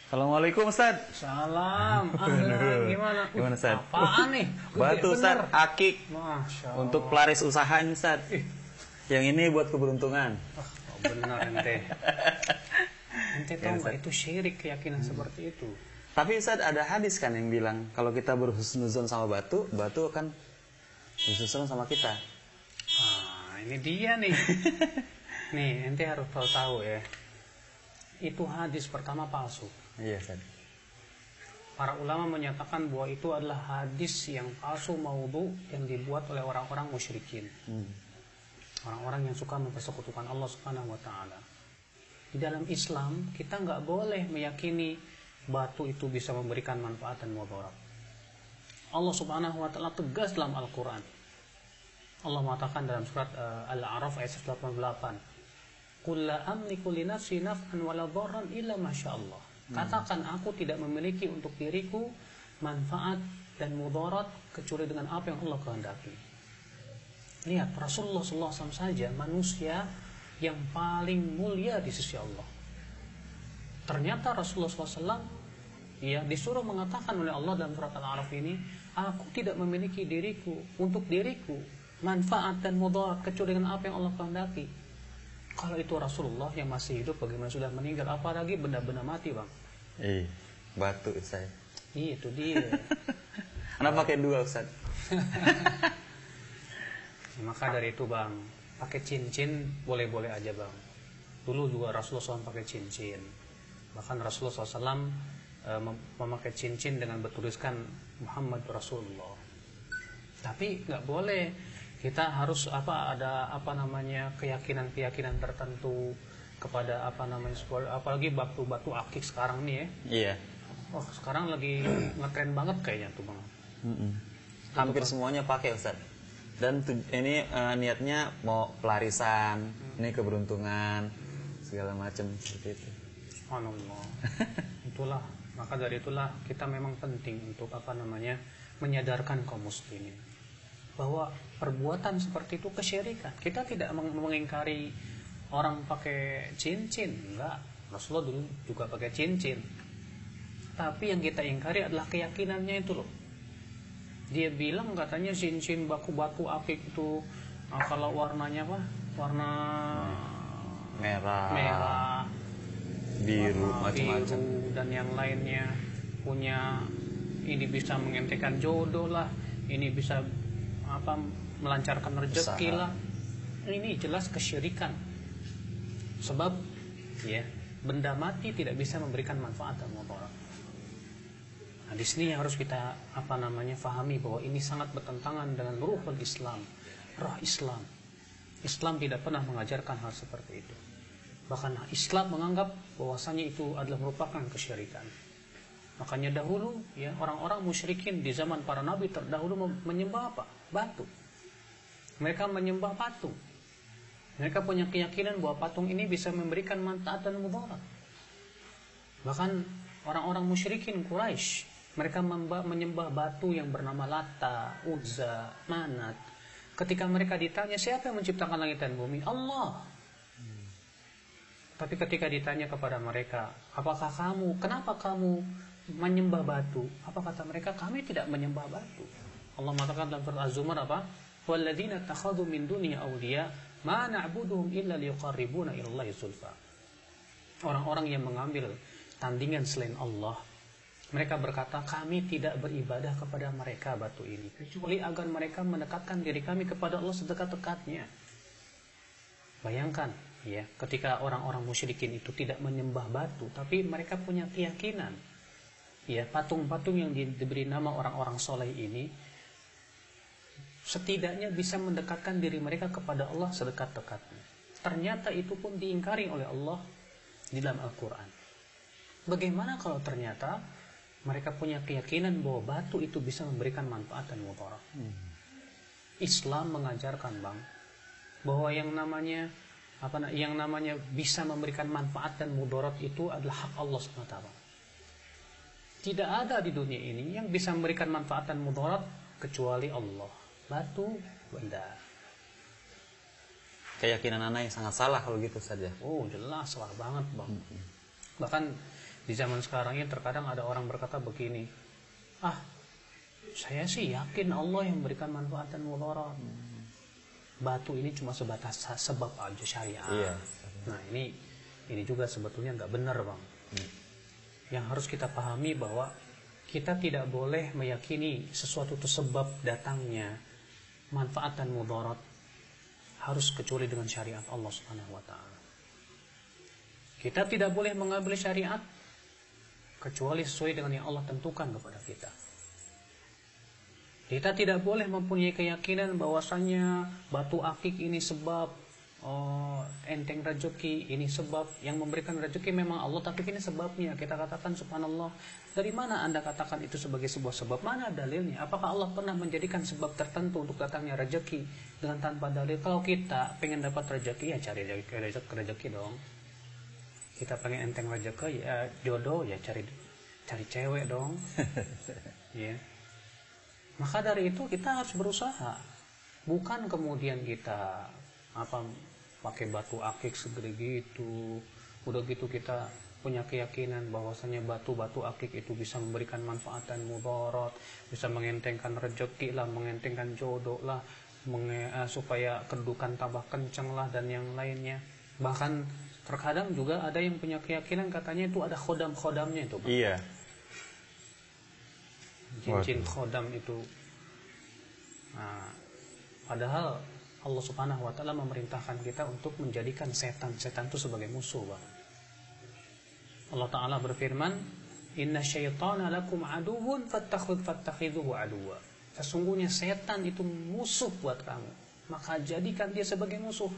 Assalamualaikum Ustaz. Salam. Gimana? Gimana Ustaz? Apaan nih? Batu Ustaz, akik. Masya Allah. Untuk pelaris usaha ini Ustaz. Yang ini buat keberuntungan. Oh, benar ente. Ente tahu nggak itu syirik keyakinan seperti itu. Tapi Ustaz ada hadis kan yang bilang kalau kita berhusnuzon sama batu, batu akan berhusnuzon sama kita. Ah, ini dia nih. Nih, ente harus tahu ya. Itu hadis pertama palsu. Iya Ustaz. Para ulama menyatakan bahwa itu adalah hadis yang palsu maudhu yang dibuat oleh orang-orang musyrikin. Orang-orang yang suka mempersekutukan Allah Subhanahu wa taala. Di dalam Islam kita nggak boleh meyakini batu itu bisa memberikan manfaat dan mudarat. Allah Subhanahu wa taala tegas dalam Al-Qur'an. Allah mengatakan dalam surat Al-A'raf ayat 188, "Qul la amliku li nafsi naf'an wa la dharran illa masyaallah." Katakan aku tidak memiliki untuk diriku manfaat dan mudarat kecuali dengan apa yang Allah kehendaki. Lihat, Rasulullah SAW saja manusia yang paling mulia di sisi Allah. Ternyata Rasulullah SAW disuruh mengatakan oleh Allah dalam surat Al-A'raf ini, aku tidak memiliki untuk diriku manfaat dan mudarat kecuali dengan apa yang Allah kehendaki. Kalau itu Rasulullah yang masih hidup, bagaimana sudah meninggal? Apalagi benda-benda mati, Bang. Batu Ustaz. Itu dia. Kenapa pakai dua Ustaz? Maka dari itu, Bang, pakai cincin boleh-boleh aja, Bang. Dulu juga Rasulullah SAW pakai cincin. Bahkan Rasulullah SAW memakai cincin dengan bertuliskan Muhammad Rasulullah. Tapi nggak boleh kita harus ada keyakinan-keyakinan tertentu kepada apalagi batu-batu akik sekarang nih ya. Iya. Wah, sekarang lagi ngetren banget kayaknya tuh, Bang. Hampir semuanya pakai Ustaz. Dan ini niatnya mau pelarisan, ini keberuntungan, segala macam seperti itu. Subhanallah. Itulah, maka dari itulah kita memang penting untuk menyadarkan kaum muslimin bahwa perbuatan seperti itu kesyirikan. Kita tidak mengingkari orang pakai cincin, enggak. Rasulullah dulu juga pakai cincin. Tapi yang kita ingkari adalah keyakinannya itu loh. Dia bilang katanya cincin batu akik itu kalau warnanya apa? Warna merah, biru, macam-macam dan yang lainnya punya ini bisa mengentekan jodoh lah, ini bisa melancarkan rezeki lah. Ini jelas kesyirikan. Sebab benda mati tidak bisa memberikan manfaat dan mudarat. Nah, di sini harus kita fahami bahwa ini sangat bertentangan dengan ruhul Islam, roh Islam. Islam tidak pernah mengajarkan hal seperti itu. Bahkan Islam menganggap bahwasanya itu adalah merupakan kesyirikan. Makanya dahulu orang-orang musyrikin di zaman para nabi terdahulu menyembah apa? Batu. Mereka menyembah patung. Mereka punya keyakinan bahwa patung ini bisa memberikan manfaat dan mudarat. Bahkan orang-orang musyrikin Quraisy, mereka menyembah batu yang bernama Lata, Uzza, Manat. Ketika mereka ditanya, siapa yang menciptakan langit dan bumi? Allah. Tapi ketika ditanya kepada mereka, kenapa kamu menyembah batu? Apa kata mereka? Kami tidak menyembah batu. Allah mengatakan dalam surat Az-Zumar apa? Walladzina takhadhu min dunihi awliya ma na'buduhum illa liqarribuna ila Allahi zulfa. Orang-orang yang mengambil tandingan selain Allah, mereka berkata, kami tidak beribadah kepada mereka batu ini kecuali agar mereka mendekatkan diri kami kepada Allah sedekat-dekatnya. Bayangkan ketika orang-orang musyrikin itu tidak menyembah batu, tapi mereka punya keyakinan patung-patung yang diberi nama orang-orang soleh ini setidaknya bisa mendekatkan diri mereka kepada Allah sedekat-dekatnya. Ternyata itu pun diingkari oleh Allah di dalam Al-Quran. Bagaimana kalau ternyata mereka punya keyakinan bahwa batu itu bisa memberikan manfaat dan mudarat? Islam mengajarkan, Bang, bahwa yang namanya bisa memberikan manfaat dan mudarat itu adalah hak Allah SWT. Tidak ada di dunia ini yang bisa memberikan manfaat dan mudarat kecuali Allah. Batu, benda. Keyakinan anak yang sangat salah kalau gitu saja. Oh, jelas salah banget, Bang. Bahkan Di zaman sekarang ini terkadang ada orang berkata begini, ah saya sih yakin Allah yang memberikan manfaat dan mudarat. Batu ini cuma sebatas sebab aja syariat. Iya. Nah ini juga sebetulnya nggak benar bang. Yang harus kita pahami bahwa kita tidak boleh meyakini sesuatu itu sebab datangnya manfaat dan mudarat harus kecuali dengan syariat Allah Subhanahu wa taala. Kita tidak boleh mengambil syariat kecuali sesuai dengan yang Allah tentukan kepada kita. Kita tidak boleh mempunyai keyakinan bahwasanya batu akik ini sebab enteng rezeki, ini sebab yang memberikan rezeki memang Allah, tapi ini sebabnya. Kita katakan subhanallah, dari mana Anda katakan itu sebagai sebuah sebab? Mana dalilnya? Apakah Allah pernah menjadikan sebab tertentu untuk datangnya rezeki dengan tanpa dalil? Kalau kita pengen dapat rezeki, ya cari rezeki dong. Kita pengen enteng rezeki, ya jodoh, ya cari cewek dong. Ya. Maka dari itu kita harus berusaha. Bukan kemudian kita pakai batu akik segede gitu. Udah gitu kita punya keyakinan bahwasanya batu-batu akik itu bisa memberikan manfaat dan mudarat, bisa mengentengkan rezeki lah, mengentengkan jodoh lah, supaya kedudukan tambah kencang lah dan yang lainnya. Bahkan terkadang juga ada yang punya keyakinan katanya itu ada khodam-khodamnya itu, Pak. Iya. Cincin khodam itu. Nah, padahal Allah Subhanahu wa taala memerintahkan kita untuk menjadikan setan itu sebagai musuh, Bang. Allah taala berfirman, "Inna syaitana lakum aduwwun fattakhidhuhu aduwwa." Sesungguhnya setan itu musuh buat kamu, maka jadikan dia sebagai musuh.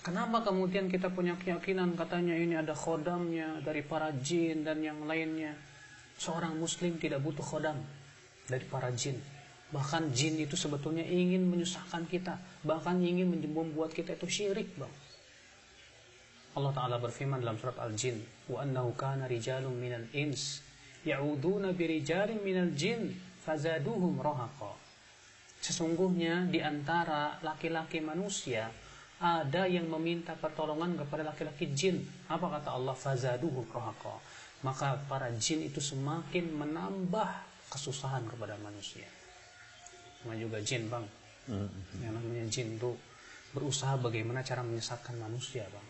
Kenapa kemudian kita punya keyakinan katanya ini ada khodamnya dari para jin dan yang lainnya? Seorang muslim tidak butuh khodam dari para jin. Bahkan jin itu sebetulnya ingin menyusahkan kita, bahkan ingin membuat kita itu syirik, Bang. Allah Ta'ala berfirman dalam surat Al-Jin, wa annahu kana rijalun minal ins ya'uduna birijalin minal jin fazaduhum rahaqa. Sesungguhnya di antara laki-laki manusia ada yang meminta pertolongan kepada laki-laki jin. Apa kata Allah? Fazaduhum rahaqa. Maka para jin itu semakin menambah kesusahan kepada manusia. Sama juga jin, Bang. Yang namanya jin itu berusaha bagaimana cara menyesatkan manusia, Bang.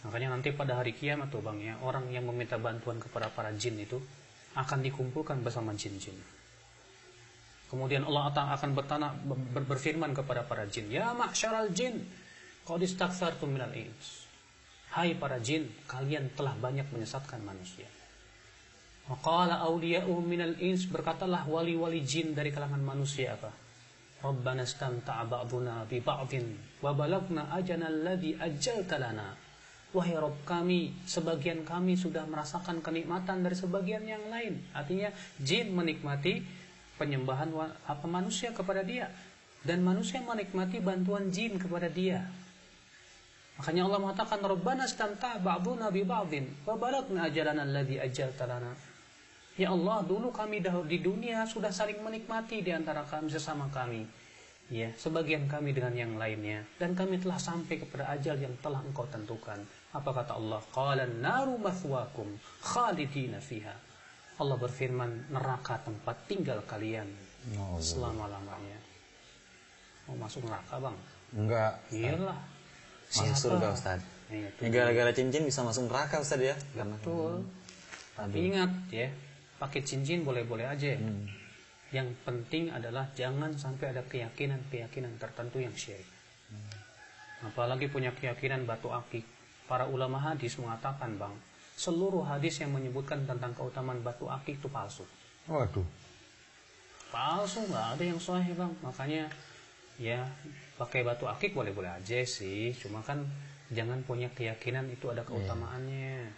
Makanya nanti pada hari kiamat tuh, Bang, ya, orang yang meminta bantuan kepada para jin itu akan dikumpulkan bersama jin-jin. Kemudian Allah akan berfirman kepada para jin, ya ma'syaral jin, qad istaghfartum minal ins. Hai para jin, kalian telah banyak menyesatkan manusia. Waqala awliya'uhum minal ins, berkatalah wali-wali jin dari kalangan manusia apa? Rabbana istamta'a ba'duna bi ba'din wa balagna ajana alladhi ajjalta lana. Wahai Rabb kami, sebagian kami sudah merasakan kenikmatan dari sebagian yang lain. Artinya jin menikmati penyembahan manusia kepada dia, dan manusia menikmati bantuan jin kepada dia. Makanya Allah mengatakan Rabbana istamta'a ba'duna bi ba'din wa balagna ajalana alladhi ajjalta lana. Ya Allah, dulu kami di dunia sudah saling menikmati di antara kami sesama kami. Ya, sebagian kami dengan yang lainnya, dan kami telah sampai kepada ajal yang telah Engkau tentukan. Apa kata Allah? Qala an-naru mathwaakum khalidina fiha. Allah berfirman, neraka tempat tinggal kalian selama-lamanya. Mau masuk neraka, Bang? Enggak. Iyalah. Masuk surga, Ustaz. Ini gara-gara cincin bisa masuk neraka, Ustaz, ya? Betul. Tapi ingat ya, pakai cincin boleh-boleh aja. Yang penting adalah jangan sampai ada keyakinan-keyakinan tertentu yang syirik. Apalagi punya keyakinan batu akik. Para ulama hadis mengatakan, Bang, seluruh hadis yang menyebutkan tentang keutamaan batu akik itu palsu. Waduh. Palsu, nggak ada yang sahih, Bang. Makanya ya pakai batu akik boleh-boleh aja sih. Cuma kan jangan punya keyakinan itu ada keutamaannya.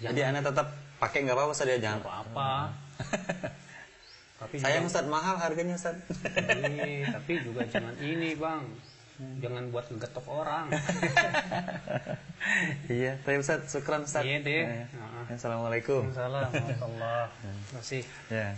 Jadi Anda tetap pakai nggak apa-apa, Ustaz, ya? Jangan apa-apa. Tapi sayang, Ustaz, mahal harganya, Ustaz. Tapi juga jangan ini, Bang. Jangan buat ngegetok orang. Iya, tapi Ustaz, syukran, Ustaz. Iya deh. Assalamualaikum. Waalaikumsalam warahmatullahi wabarakatuh. Terima kasih. Ya.